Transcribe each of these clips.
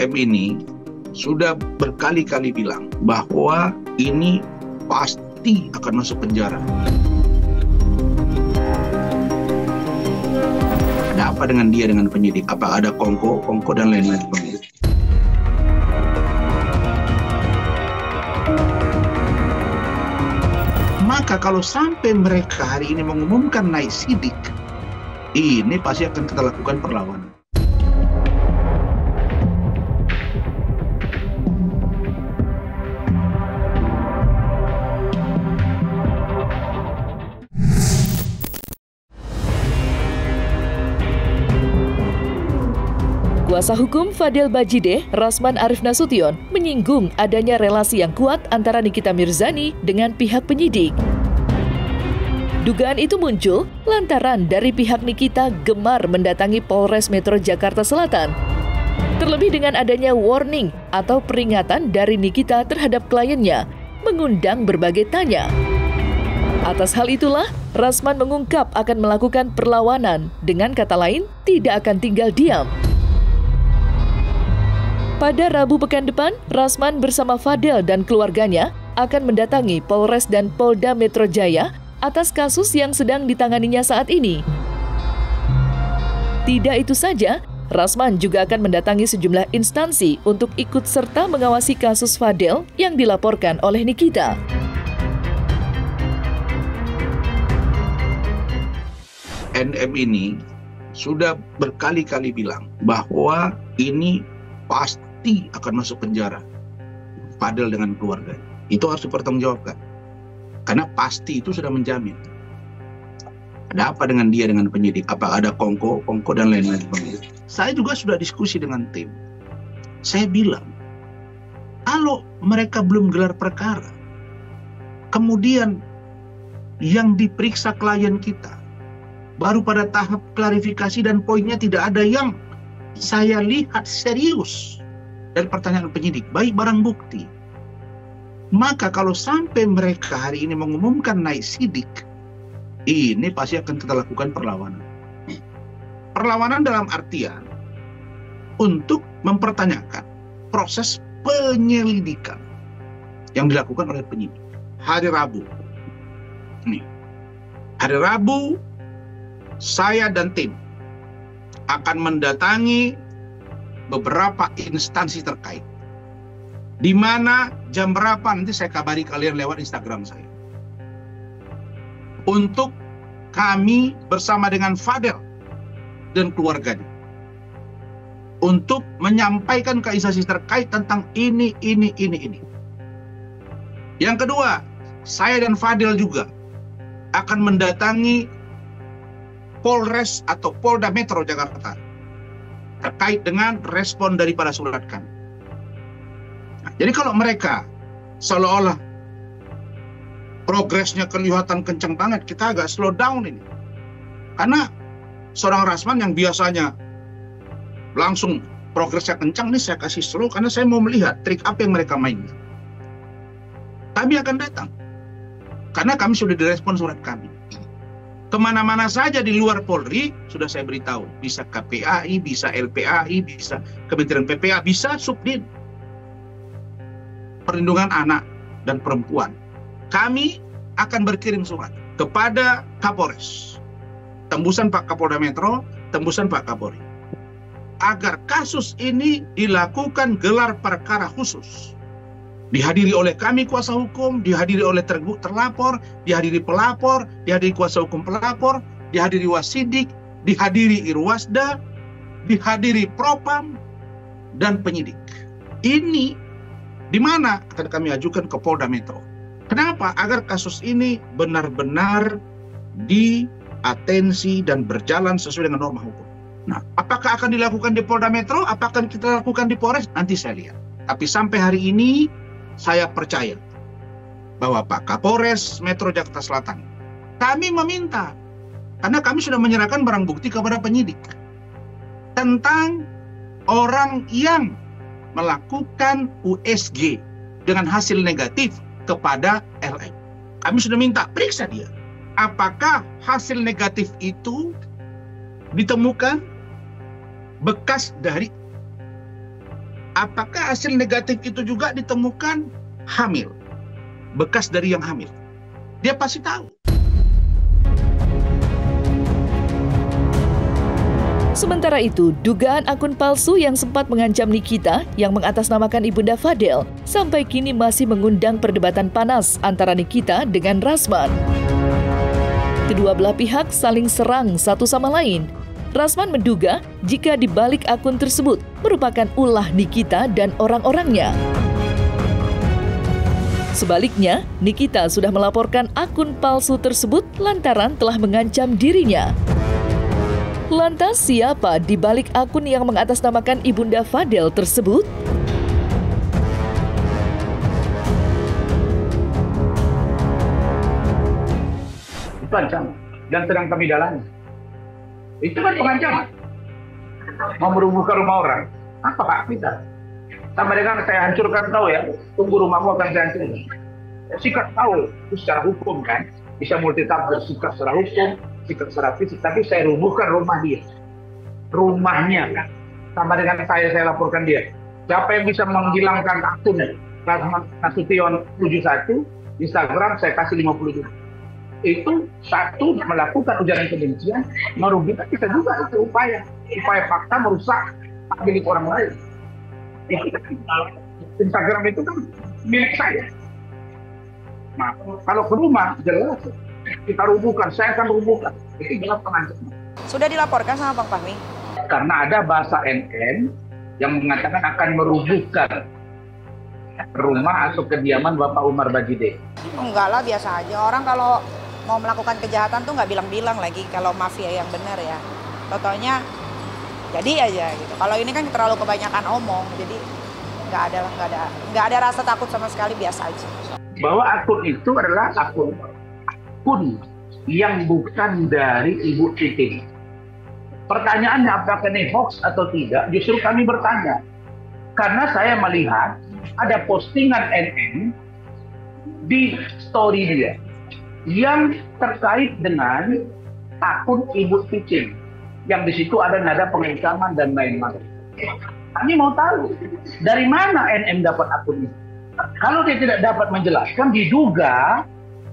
NM ini sudah berkali-kali bilang bahwa ini pasti akan masuk penjara. Ada apa dengan dia, dengan penyidik? Apa ada kongko dan lain-lain sebagainya? Maka kalau sampai mereka hari ini mengumumkan naik sidik, ini pasti akan kita lakukan perlawanan. Kuasa hukum Fadel Bajideh, Rasman Arif Nasution, menyinggung adanya relasi yang kuat antara Nikita Mirzani dengan pihak penyidik. Dugaan itu muncul lantaran dari pihak Nikita gemar mendatangi Polres Metro Jakarta Selatan. Terlebih dengan adanya warning atau peringatan dari Nikita terhadap kliennya, mengundang berbagai tanya. Atas hal itulah, Rasman mengungkap akan melakukan perlawanan, dengan kata lain, tidak akan tinggal diam. Pada Rabu pekan depan, Rasman bersama Fadel dan keluarganya akan mendatangi Polres dan Polda Metro Jaya atas kasus yang sedang ditanganinya saat ini. Tidak itu saja, Rasman juga akan mendatangi sejumlah instansi untuk ikut serta mengawasi kasus Fadel yang dilaporkan oleh Nikita. NM ini sudah berkali-kali bilang bahwa ini pasti akan masuk penjara. Fadel dengan keluarga. Itu harus dipertanggungjawabkan. Karena pasti itu sudah menjamin. Ada apa dengan dia, dengan penyidik? Apa ada kongko dan lain-lain sebagainya? Saya juga sudah diskusi dengan tim. Saya bilang, kalau mereka belum gelar perkara, kemudian yang diperiksa klien kita, baru pada tahap klarifikasi dan poinnya tidak ada yang saya lihat serius dari pertanyaan penyidik, baik barang bukti. Maka kalau sampai mereka hari ini mengumumkan naik sidik, ini pasti akan kita lakukan perlawanan. Perlawanan dalam artian untuk mempertanyakan proses penyelidikan yang dilakukan oleh penyidik. Hari Rabu, hari Rabu, saya dan tim akan mendatangi beberapa instansi terkait. Di mana, jam berapa, nanti saya kabari kalian lewat Instagram saya. Untuk kami bersama dengan Fadel dan keluarganya. Untuk menyampaikan ke instansi terkait tentang ini. Yang kedua, saya dan Fadel juga akan mendatangi Polres atau Polda Metro Jakarta terkait dengan respon daripada surat kami. Nah, jadi kalau mereka seolah-olah progresnya kelihatan kencang banget, kita agak slow down ini. Karena seorang Rasman yang biasanya langsung progresnya kencang, ini saya kasih slow karena saya mau melihat trik apa yang mereka mainkan. Kami akan datang karena kami sudah direspon surat kami. Kemana-mana saja di luar Polri, sudah saya beritahu. Bisa KPAI, bisa LPAI, bisa Kementerian PPA, bisa Subdit Perlindungan Anak dan Perempuan. Kami akan berkirim surat kepada Kapolres, tembusan Pak Kapolda Metro, tembusan Pak Kapolri, agar kasus ini dilakukan gelar perkara khusus. Dihadiri oleh kami kuasa hukum, dihadiri oleh terlapor, dihadiri pelapor, dihadiri kuasa hukum pelapor, dihadiri wasidik, dihadiri Irwasda, dihadiri Propam, dan penyidik. Ini di mana akan kami ajukan ke Polda Metro. Kenapa? Agar kasus ini benar-benar diatensi dan berjalan sesuai dengan norma hukum. Nah, apakah akan dilakukan di Polda Metro? Apakah kita lakukan di Polres? Nanti saya lihat. Tapi sampai hari ini, saya percaya bahwa Pak Kapolres Metro Jakarta Selatan, kami meminta, karena kami sudah menyerahkan barang bukti kepada penyidik tentang orang yang melakukan USG dengan hasil negatif kepada LM. Kami sudah minta periksa dia. Apakah hasil negatif itu ditemukan bekas dari Apakah hasil negatif itu juga ditemukan hamil, bekas dari yang hamil? Dia pasti tahu. Sementara itu, dugaan akun palsu yang sempat mengancam Nikita yang mengatasnamakan Ibunda Fadel sampai kini masih mengundang perdebatan panas antara Nikita dengan Rasman. Kedua belah pihak saling serang satu sama lain. Rasman menduga jika di balik akun tersebut merupakan ulah Nikita dan orang-orangnya. Sebaliknya, Nikita sudah melaporkan akun palsu tersebut lantaran telah mengancam dirinya. Lantas siapa di balik akun yang mengatasnamakan Ibunda Fadel tersebut? Itu ancaman dan sedang kami dalami. Itu kan pengancaman. Mau merubuhkan rumah orang. Apa hak kita? Sama dengan saya hancurkan tahu ya, tunggu rumahmu akan saya hancurkan. Sikat tahu itu secara hukum kan, bisa multitafsir, sikat secara hukum, sikat secara fisik, tapi saya rubuhkan rumah dia, rumahnya kan. Sama dengan saya laporkan dia. Siapa yang bisa menghilangkan akun Rasman Nasution 71 Instagram, saya kasih 50 juta. Itu satu, melakukan ujaran kebencian, merugikan kita juga. Itu upaya paksa merusak hak milik orang lain. Instagram itu kan milik saya. Nah, kalau ke rumah jelas kita rubuhkan, saya akan rubuhkan. Itu jelas pengancaman. Sudah dilaporkan sama Bang Fahmi? Karena ada bahasa NN yang mengatakan akan merubuhkan rumah atau kediaman Bapak Umar Bajide. Enggak lah, biasa aja. Orang kalau mau melakukan kejahatan tuh nggak bilang-bilang lagi kalau mafia yang benar ya. Contohnya jadi aja gitu. Kalau ini kan terlalu kebanyakan omong, jadi nggak ada rasa takut sama sekali, biasa aja. Bahwa akun itu adalah akun yang bukan dari Ibu Titin. Pertanyaannya apakah ini hoax atau tidak? Justru kami bertanya karena saya melihat ada postingan NN di story dia yang terkait dengan akun Ibu Titin, yang di situ ada nada pengancaman dan lain-lain. Kami mau tahu dari mana NM dapat akun itu. Kalau dia tidak dapat menjelaskan, diduga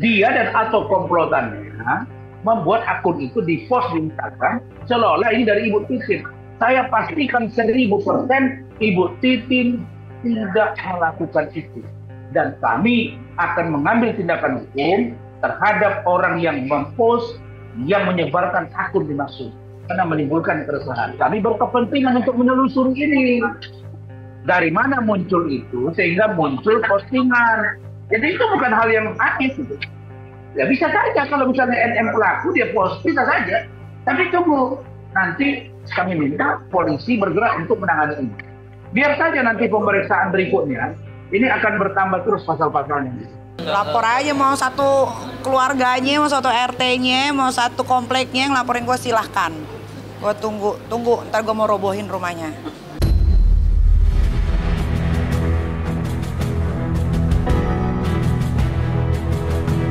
dia dan atau komplotannya membuat akun itu di-post di Instagram seolah-olah ini dari Ibu Titin. Saya pastikan 1000% Ibu Titin tidak melakukan itu. Dan kami akan mengambil tindakan hukum terhadap orang yang mempost, yang menyebarkan akun dimaksud, karena menimbulkan keresahan. Kami berkepentingan untuk menelusuri ini. Dari mana muncul itu sehingga muncul postingan. Jadi itu bukan hal yang aneh. Ya bisa saja kalau misalnya NM pelaku dia post, bisa saja. Tapi tunggu, nanti kami minta polisi bergerak untuk menangani ini. Biar saja nanti pemeriksaan berikutnya ini akan bertambah terus pasal-pasalnya. Lapor aja, mau satu keluarganya, mau satu RT-nya, mau satu kompleknya yang laporin gue, silahkan. Gue tunggu, ntar gue mau robohin rumahnya.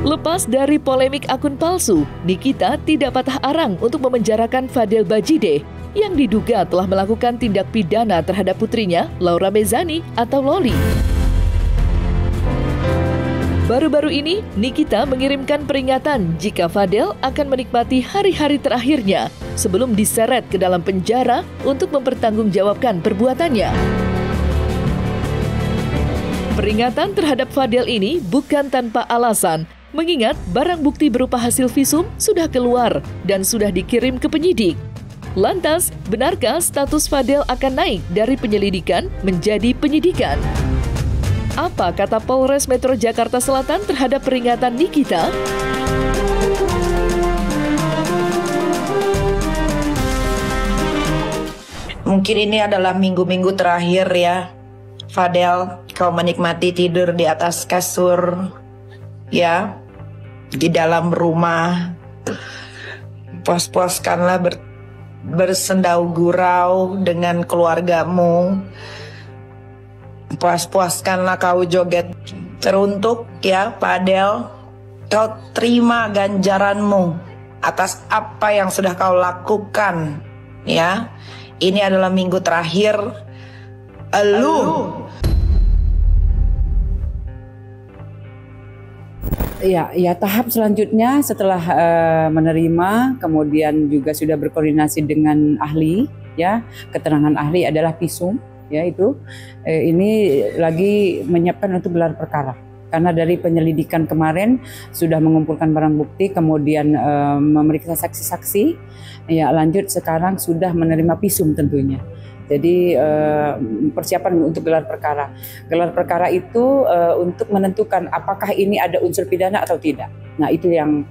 Lepas dari polemik akun palsu, Nikita tidak patah arang untuk memenjarakan Fadel Bajide yang diduga telah melakukan tindak pidana terhadap putrinya, Laura Mezani atau Loli. Baru-baru ini, Nikita mengirimkan peringatan jika Fadel akan menikmati hari-hari terakhirnya sebelum diseret ke dalam penjara untuk mempertanggungjawabkan perbuatannya. Peringatan terhadap Fadel ini bukan tanpa alasan, mengingat barang bukti berupa hasil visum sudah keluar dan sudah dikirim ke penyidik. Lantas, benarkah status Fadel akan naik dari penyelidikan menjadi penyidikan? Apa kata Polres Metro Jakarta Selatan terhadap peringatan Nikita? Mungkin ini adalah minggu-minggu terakhir ya, Fadel, kau menikmati tidur di atas kasur, ya, di dalam rumah. Pos-poskanlah bersendau gurau dengan keluargamu. Puas-puaskanlah kau joget teruntuk ya, Fadel. Kau terima ganjaranmu atas apa yang sudah kau lakukan, ya. Ini adalah minggu terakhir Elu. Ya, tahap selanjutnya setelah menerima, kemudian juga sudah berkoordinasi dengan ahli, ya, keterangan ahli adalah visum, ya itu. Ini lagi menyiapkan untuk gelar perkara. Karena dari penyelidikan kemarin sudah mengumpulkan barang bukti, kemudian memeriksa saksi-saksi, ya lanjut sekarang sudah menerima visum tentunya. Jadi persiapan untuk gelar perkara. Gelar perkara itu untuk menentukan apakah ini ada unsur pidana atau tidak. Nah itu yang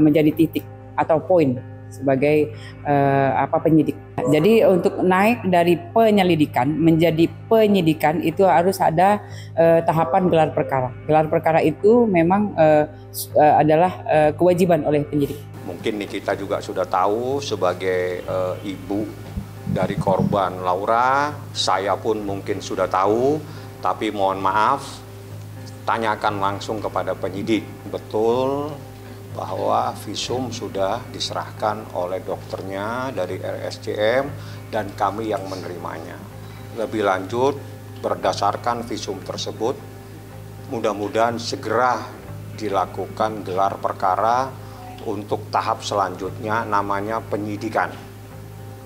menjadi titik atau poin sebagai penyidik. Jadi untuk naik dari penyelidikan menjadi penyidikan itu harus ada tahapan gelar perkara. Gelar perkara itu memang adalah kewajiban oleh penyidik. Mungkin Nikita juga sudah tahu sebagai ibu dari korban Laura, saya pun mungkin sudah tahu, tapi mohon maaf, tanyakan langsung kepada penyidik. Betul bahwa visum sudah diserahkan oleh dokternya dari RSCM dan kami yang menerimanya. Lebih lanjut, berdasarkan visum tersebut, mudah-mudahan segera dilakukan gelar perkara untuk tahap selanjutnya namanya penyidikan.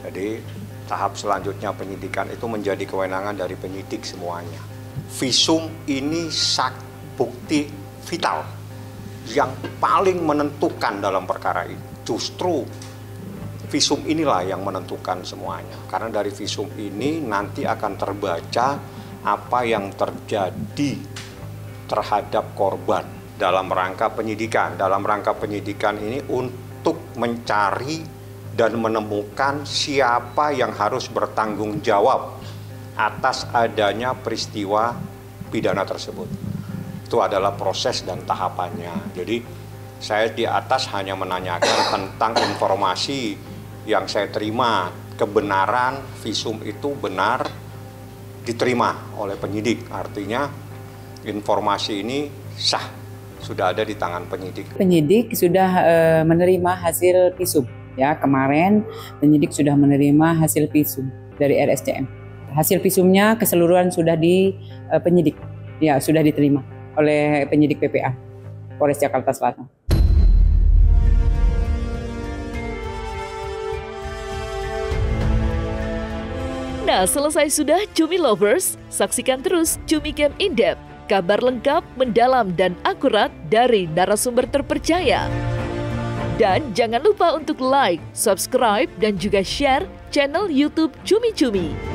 Jadi tahap selanjutnya penyidikan itu menjadi kewenangan dari penyidik semuanya. Visum ini bukti vital yang paling menentukan dalam perkara ini. Justru visum inilah yang menentukan semuanya. Karena dari visum ini nanti akan terbaca apa yang terjadi terhadap korban dalam rangka penyidikan. Dalam rangka penyidikan ini untuk mencari dan menemukan siapa yang harus bertanggung jawab atas adanya peristiwa pidana tersebut. Itu adalah proses dan tahapannya. Jadi saya di atas hanya menanyakan tentang informasi yang saya terima, kebenaran visum itu benar diterima oleh penyidik. Artinya informasi ini sah, sudah ada di tangan penyidik. Penyidik sudah menerima hasil visum. Ya, kemarin penyidik sudah menerima hasil visum dari RSCM. Hasil visumnya keseluruhan sudah di penyidik. Ya, sudah diterima oleh penyidik PPA Polres Jakarta Selatan. Nah, selesai sudah Cumi Lovers, saksikan terus Cumi Camp In-Depth, kabar lengkap, mendalam, dan akurat dari narasumber terpercaya. Dan jangan lupa untuk like, subscribe, dan juga share channel YouTube Cumi Cumi.